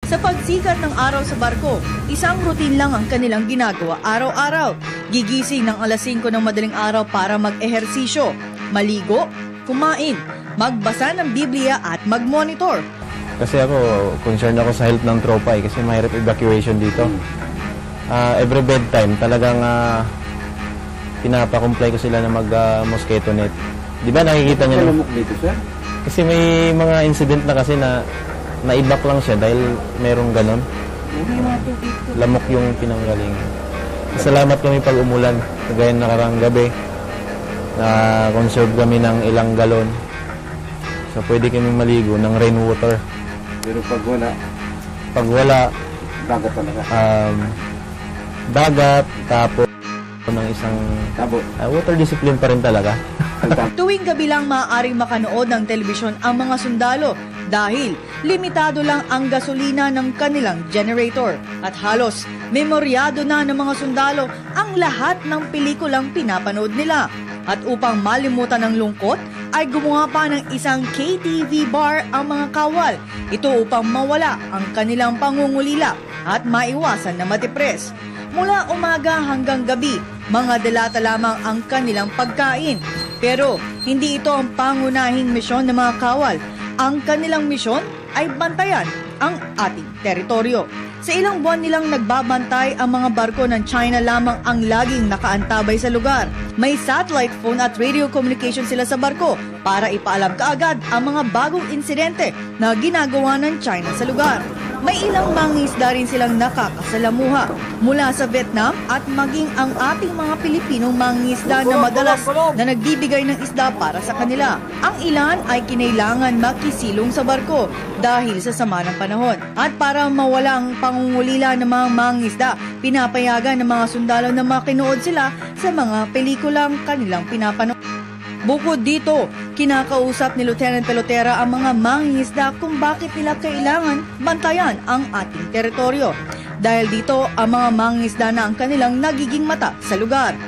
Sa pagsikat ng araw sa barko, isang routine lang ang kanilang ginagawa araw-araw. Gigising ng alas 5 ng madaling araw para mag-ehersisyo, maligo, kumain, magbasa ng Biblia at mag-monitor. Kasi ako, concerned ako sa health ng tropa kasi mahirap evacuation dito. Every bedtime, talagang pinapakomply ko sila na mag-mosquito net. Di ba nakikita niyo? Lamok dito, sir? Kasi may mga incident na kasi na naibak lang siya dahil merong ganon. Lamok yung pinanggaling. Salamat kami pag umulan. Kagaya nakarang gabi, na-conserve kami ng ilang galon. So pwede kami maligo ng rainwater. Pero pag wala, dagat talaga. Dagat, tapos ng isang water discipline pa rin talaga. Tuwing gabi lang maaaring makanood ng telebisyon ang mga sundalo dahil limitado lang ang gasolina ng kanilang generator at halos memoryado na ng mga sundalo ang lahat ng pelikulang pinapanood nila. At upang malimutan ng lungkot, ay gumawa pa ng isang KTV bar ang mga kawal. Ito upang mawala ang kanilang pangungulila at maiwasan na matipres. Mula umaga hanggang gabi, mga delata lamang ang kanilang pagkain. Pero hindi ito ang pangunahing misyon ng mga kawal. Ang kanilang misyon ay bantayan ang ating teritoryo. Sa ilang buwan nilang nagbabantay, ang mga barko ng China lamang ang laging nakaantabay sa lugar. May satellite phone at radio communication sila sa barko para ipaalam kaagad ang mga bagong insidente na ginagawa ng China sa lugar. May ilang mangingisda rin silang nakakasalamuha mula sa Vietnam at maging ang ating mga Pilipinong mangingisda na madalas na nagbibigay ng isda para sa kanila. Ang ilan ay kinailangan makisilong sa barko dahil sa sama ng panahon. At para mawala ang pangungulila ng mga mangingisda, pinapayagan ng mga sundalo na makinood sila sa mga pelikulang kanilang pinapanood. Bukod dito, kinakausap ni Lieutenant Pelotera ang mga mangingisda kung bakit nila kailangan bantayan ang ating teritoryo. Dahil dito, ang mga mangingisda na ang kanilang nagiging mata sa lugar.